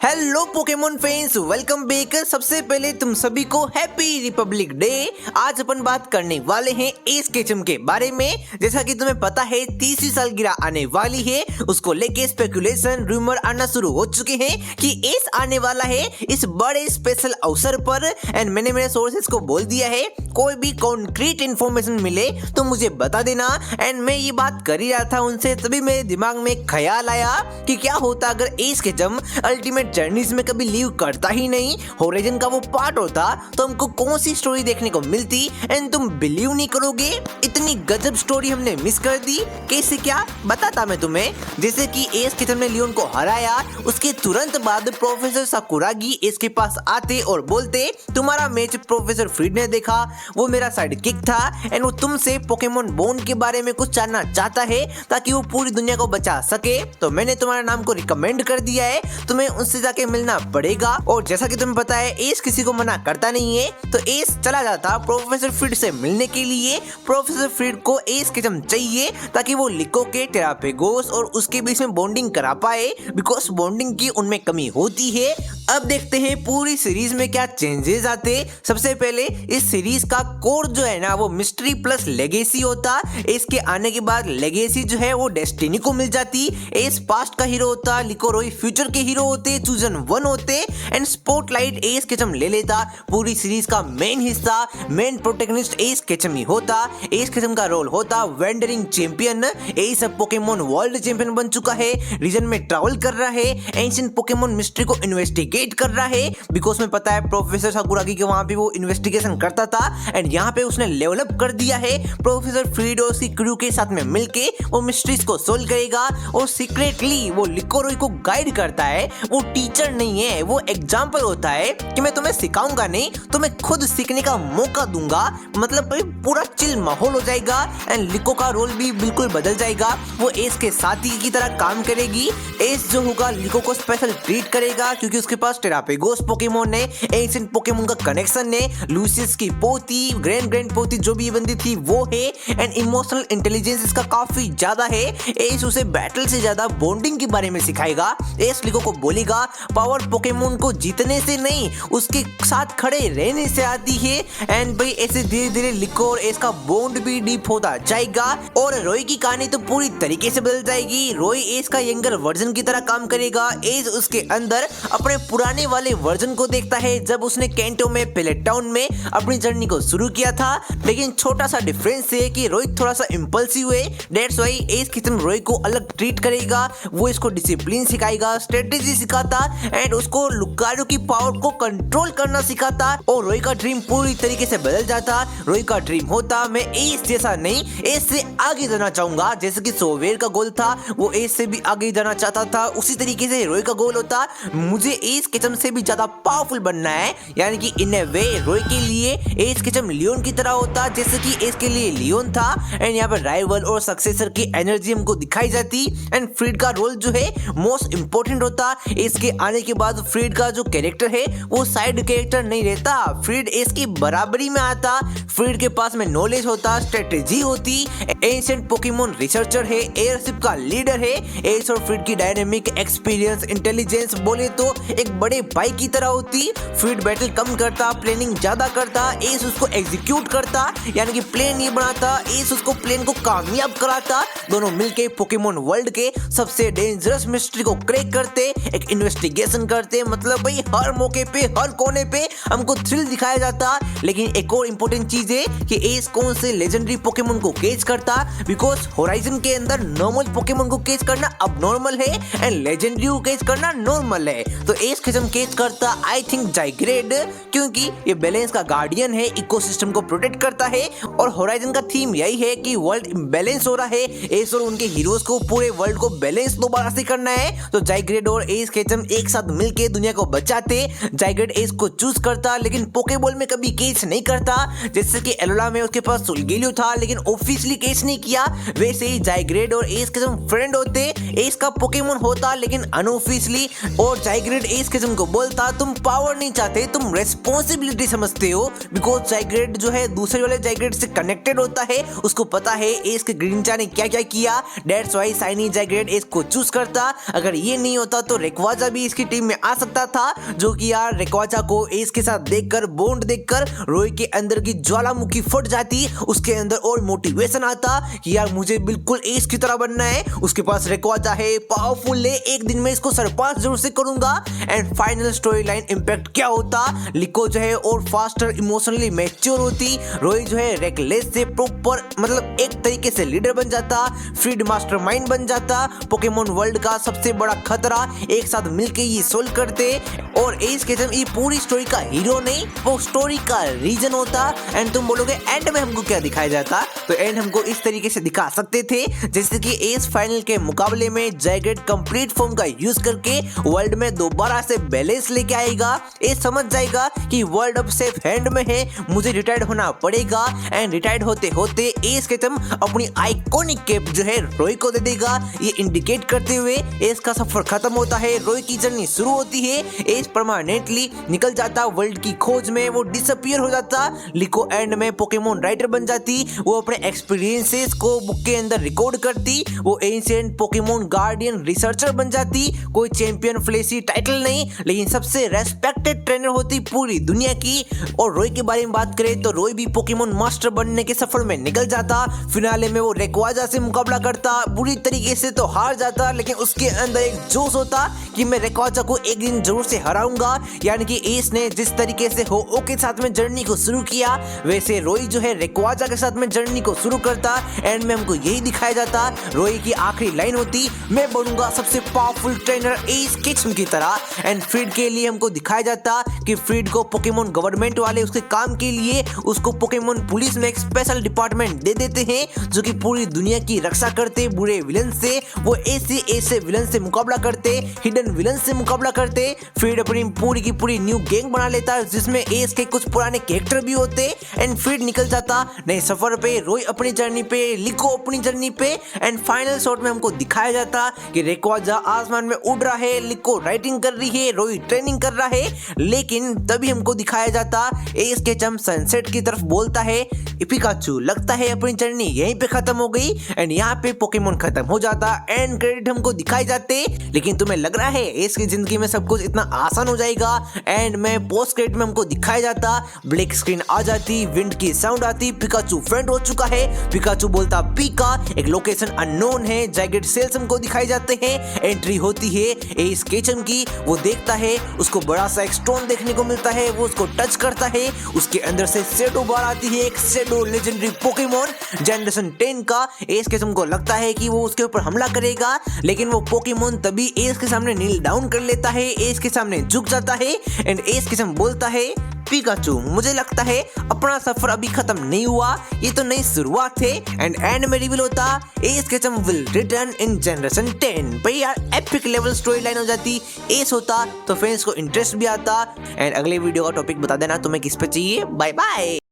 Hello Pokemon fans, welcome back. सबसे पहले तुम सभी को हैप्पी रिपब्लिक डे। आज अपन बात करने वाले हैं एस केचम के बारे में। जैसा कि तुम्हें पता है 30वीं सालगिरह आने वाली है, उसको लेके स्पेकुलेशन रूमर आना शुरू हो चुके हैं कि एस आने वाला है इस बड़े स्पेशल अवसर पर। एंड मैंने मेरे सोर्सेस को बोल दिया है कोई भी कॉन्क्रीट इन्फॉर्मेशन मिले तो मुझे बता देना। एंड मैं ये बात कर ही रहा था उनसे, तभी मेरे दिमाग में ख्याल आया कि क्या होता अगर एस केचम अल्टीमेट जर्नीज में कभी लीव करता ही नहीं, होराइजन का वो पार्ट होता, तो हमको कौन सी स्टोरी देखने को मिलती। एंड तुम बिलीव नहीं करोगे, इतनी गजब स्टोरी हमने मिस कर दी। कैसे क्या बताता मैं तुम्हें। जैसे कि एस केचम ने लियोन को हराया, उसके तुरंत बाद प्रोफेसर साकुरागी एस के पास आते और बोलते तुम्हारा मैच प्रोफेसर फ्रीड ने देखा, वो मेरा साइड किक था एंड वो तुमसे पोकेमोन बोन के बारे में कुछ जानना चाहता है ताकि वो पूरी दुनिया को बचा सके। तो मैंने तुम्हारा नाम को रिकमेंड कर दिया है, तुम्हें उससे जाके मिलना पड़ेगा। और जैसा कि तुम्हें पता है एस किसी को मना करता नहीं है, तो एस चला जाता प्रोफेसर फ्रीड से मिलने के लिए। प्रोफेसर फ्रीड को एस केचम चाहिए ताकि वो लिको के टेरापेगोस और उसके बीच में बॉन्डिंग करा पाए, बिकॉज बॉन्डिंग की उनमें कमी होती है। अब देखते हैं पूरी सीरीज में क्या चेंजेस आते। सबसे पहले इस सीरीज का कोर जो है ना वो मिस्ट्री प्लस लेगेसी होता। इसके आने के बाद लेगेसी जो है वो डेस्टिनी को मिल जाती। एस पास्ट का हीरो होता, लिकोरोई फ्यूचर के हीरो होते, चूजन वन होते एंड स्पॉटलाइट एस केचम ले लेता। पूरी सीरीज का मेन हिस्सा, मेन प्रोटेगनिस्ट एस केचम ही होता। एस केचम का रोल होता वेंडरिंग चैंपियन। एस अब पोकेमोन वर्ल्ड चैंपियन बन चुका है, रीजन में ट्रैवल कर रहा है, एंशिएंट पोकेमोन मिस्ट्री को इन्वेस्टिगेट कर रहा है। बिकॉज में पता है प्रोफेसर साकुरागी के वहां पे वो इन्वेस्टिगेशन करता था एंड यहाँ पे उसने लेवल अप कर दिया है। प्रोफेसर फ्रीड और उसकी क्रू के साथ में मिलके वो मिस्ट्रीज को सोल्व करेगा और सीक्रेटली वो लिकोरोई को गाइड करता है। वो टीचर नहीं है, वो एग्जाम्पल होता है कि मैं तुम्हें सिखाऊंगा नहीं, तुम्हें खुद सीखने का मौका दूंगा। मतलब पूरा चिल माहौल हो जाएगा एंड लिको का रोल भी बिल्कुल बदल जाएगा। वो एस के साथी की तरह काम करेगी। एस जो होगा लिको को स्पेशल ट्रीट करेगा क्योंकि उसके पास टेरापेगोस पोकेमोन है, एंशिएंट पोकेमोन का कनेक्शन है, लूसियस की पोती, ग्रैंड पोती जो भी बंदी थी वो है एंड इमोशनल इंटेलिजेंस इसका काफी ज्यादा है। एस उसे बैटल से ज्यादा बॉन्डिंग के बारे में सिखाएगा। एस लिको को बोलेगा पावर पोकेमोन को जीतने से नहीं उसके साथ खड़े रहने से आती है। एंड भाई ऐसे धीरे धीरे लिको और एस का बॉन्ड भी डीप होता जाएगा और रोई की कहानी तो पूरी तरीके से बदल जाएगी। रोई एस का यंगर वर्जन की तरह काम करेगा। एस उसके अंदर अपने पुराने वाले वर्जन को देखता है जब उसने कैंटो में पैलेट टाउन में अपनी जर्नी को शुरू किया था। लेकिन छोटा सा डिफरेंस है कि रोई थोड़ा सा इंपल्सिव है, दैट्स व्हाई एस केचम रोई को अलग ट्रीट करेगा। वो इसको डिसिप्लिन सिखाएगा, स्ट्रेटेजी सिखाता एंड उसको लुकाडो की पावर को कंट्रोल करना सिखाता और रोई का ड्रीम पूरी तरीके से बदल जाता। रोई का ड्रीम होता मैं एस जैसा नहीं, एस से आगे जाना चाहूंगा। जैसे कि सोवेर का गोल था वो एस से भी आगे जाना चाहता था, उसी तरीके से रोई का गोल होता मुझे एस केचम से भी ज्यादा पावरफुल बनना है। यानी कि इन ए वे रोई के लिए एस केचम लियोन की तरह होता जैसे कि एस के लिए लियोन था। एंड यहाँ पर राइवल और सक्सेसर की एनर्जी हमको दिखाई जाती। एंड फ्रीड का रोल जो है मोस्ट इंपोर्टेंट होता। इसके आने के बाद फ्रीड का जो कैरेक्टर है वो साइड कैरेक्टर नहीं रहता, फ्रीड एस की बराबरी में आता। फ्रीड के पास में नॉलेज होता, स्ट्रेटेजी होती, एंशिएंट पोकेमोन रिसर्चर है, एयरशिप का लीडर है। एस और फ्रीड की डायनेमिक एक्सपीरियंस इंटेलिजेंस बोले तो एक बड़े भाई की तरह होती। फ्रीड बैटल कम करता, प्लानिंग ज्यादा करता, एस उसको एग्जीक्यूट करता यानी कि प्लेन ये बनाता, एस उसको प्लेन को कामयाब कराता। दोनों मिलके पोकेमोन वर्ल्ड के सबसे डेंजरस मिस्ट्री को क्रैक करते, एक इन्वेस्टिगेशन करते। मतलब भाई हर मौके पे हर कोने पे हमको थ्रिल दिखाया जाता। लेकिन एक और इम्पोर्टेंट चीज है कि एस कौन से लेजेंडरी पोकेमोन को कैच करता, बिकॉज होराइजन के अंदर नॉर्मल पोकेमोन को कैच करना अब नॉर्मल है एंड लेजेंडरी को कैच करना नॉर्मल है। तो एस केचम कैच करता आई थिंक जाइग्रेड, क्योंकि ये बैलेंस का गार्डियन है, इकोसिस्टम को प्रोटेक्ट करता है और होराइजन का थीम यही है कि वर्ल्ड इम्बैलेंस हो रहा है। एस और उनके हीरोज को पूरे वर्ल्ड को बैलेंस दोबारा से करना है। तो जाइग्रेड और एस केचम एक साथ मिलके दुनिया को बचाते। जाइग्रेड एस को चूज करता लेकिन पोकेबॉल में कभी कैच नहीं करता। जैसे कि एलोला में उसके पास सुलगिलियो था लेकिन ऑफिशियली कैच नहीं किया, वैसे ही जाइग्रेड और एस केचम फ्रेंड होते। एस का पोकेमोन होता लेकिन अनऑफिशियली और जाइग्रेड एस एस केचम को बोलता तुम पावर नहीं चाहते, तुम रेस्पॉन्सिबिलिटी समझते हो, बिकॉज जाइग्रेड जो है दूसरे वाले जाइग्रेड से कनेक्टेड होता है, उसको पता है एस के ग्रीनचा ने क्या क्या किया, दैट्स व्हाई शाइनी जाइग्रेड एस को चूज करता। अगर ये नहीं होता तो रेक्वाजा भी इसकी टीम में आ सकता था, जो कि यार रेक्वाजा को एस के साथ देखकर, बॉन्ड देखकर रोय के अंदर की ज्वालामुखी फट जाती, उसके अंदर और मोटिवेशन आता कि यार मुझे बिल्कुल एस की तरह बनना है, उसके पास रेक्वाजा है, पावरफुल है, एक दिन में इसको सरपास जरूर से करूंगा। And final story line impact क्या होता, लिको जो है और फास्टर इमोशनली मैच्योर होती, रोय जो है रेकलेस से प्रॉपर मतलब एक तरीके से लीडर बन जाता, फ्रीड मास्टरमाइंड बन जाता, पोकेमोन वर्ल्ड का सबसे बड़ा खतरा एक साथ मिलके ये सोल्व करते। और एस केचम ये पूरी स्टोरी का हीरो नहीं, वो स्टोरी का रीजन होता। एंड तुम बोलोगे एंड में हमको क्या दिखाया जाता, तो एंड हमको इस तरीके से दिखा सकते थे जैसे कि एस फाइनल के मुकाबले में जाइग्रेड कंप्लीट फॉर्म का यूज करके वर्ल्ड में दोबारा से बैलेंस लेके आएगा। एस समझ जाएगा कि वर्ल्ड अब सेफ हैंड में है, मुझे रिटायर्ड होना पड़ेगा। एंड रिटायर्ड होते होते एस केचम अपनी आइकॉनिक कैप जो है रोय को दे देगा, ये इंडिकेट करते हुए एस का सफर खत्म होता है, रोय की जर्नी शुरू होती है। एस परमानेंटली निकल जाता वर्ल्ड की खोज में, वो डिसअपियर हो जाता। लिको एंड में पोकेमोन राइटर बन जाती, वो अपने एक्सपीरियंसेस को बुक के अंदर रिकॉर्ड करती, वो एंशिएंट पोकेमोन गार्डियन रिसर्चर बन जाती, कोई चैंपियन फ्लेसी टाइटल नहीं, लेकिन सबसे रेस्पेक्टेड ट्रेनर होती पूरी दुनिया की। और रोय के बारे में बात करें तो रोय भी पोकेमोन मास्टर बनने के सफर में निकल जाता, फिनाले में वो रेक्वाजा से मुकाबला करता, बुरी तरीके से तो हार जाता, लेकिन उसके अंदर एक जोश होता कि मैं रेक्वाजा को एक दिन जरूर से हराऊंगा। यानी कि एस ने जिस तरीके से हो के साथ में जर्नी को शुरू किया, वैसे रोय जो है रेक्वाजा के साथ में जर्नी को शुरू करता। एंड में हमको यही दिखाया जाता, रोय की आखिरी लाइन होती, मैं बनूंगा सबसे पावरफुल ट्रेनर एस केचम की तरह। एंड फ्रीड के लिए हमको दिखाया जाता कि फ्रीड को पोकेमोन गवर्नमेंट वाले उसके काम के लिए उसको पोकेमोन पुलिस में एक स्पेशल डिपार्टमेंट दे देते हैं, जो कि पूरी दुनिया की रक्षा करते बुरे विलन से। वो ऐसे विलन से मुकाबला करते, हिडन विलन से मुकाबला करते। फ्रीड अपनी पूरी की पूरी न्यू गैंग बना लेता, जिसमें एस के कुछ पुराने कैरेक्टर भी होते। एंड फ्रीड निकल जाता नए सफर पे, रोय अपनी जर्नी पे, लिको अपनी जर्नी पे। एंड फाइनल शॉट में हमको दिखाया जाता कि रेक्वाजा आसमान में उड़ रहा है, लिको राइटिंग कर रही है, रोय ट्रेनिंग कर रहा है। लेकिन तभी हमको दिखाया जाता एस केचम सनसेट की तरफ बोलता है, पिकाचू लगता है अपनी जर्नी यहीं पे खत्म हो गई। एंड यहाँ पे पोकेमोन खत्म हो जाता, एंड क्रेडिट हमको दिखाए जाते। लेकिन तुम्हें लग रहा है एस की जिंदगी में सब कुछ इतना आसान हो जाएगा? एंड में पोस्ट क्रेडिट में हमको दिखाया जाता, ब्लैक स्क्रीन आ जाती, विंड की साउंड आती, पिकाचू फेंट हो चुका है, पिकाचू बोलता पीका, एक लोकेशन अननोन है, जाइग्रेड सेल्स हमको दिखाए जाते हैं। एंट्री होती है एस केचम की, वो देखता है, उसको बड़ा सा एक स्टोन देखने को मिलता है, वो उसको टच करता है, उसके अंदर से शेडो बार आती है, एक शेडो लेजेंडरी पोकेमोन जनरेशन 10 का। एस केचम को लगता है कि वो उसके ऊपर हमला करेगा, लेकिन वो पोकेमोन तभी एस के सामने नील डाउन कर लेता है, एस के सामने झुक जाता है। एंड एस केचम बोलता है, पिकाचू मुझे लगता है अपना सफर अभी खत्म नहीं हुआ, ये तो नई शुरुआत है। एंड में रिवील होता S Ketchum will return in generation 10। भाई यार एपिक लेवल स्टोरी लाइन हो जाती, एस होता तो फैंस को इंटरेस्ट भी आता। एंड अगले वीडियो का टॉपिक बता देना तुम्हें किस पे चाहिए। Bye bye.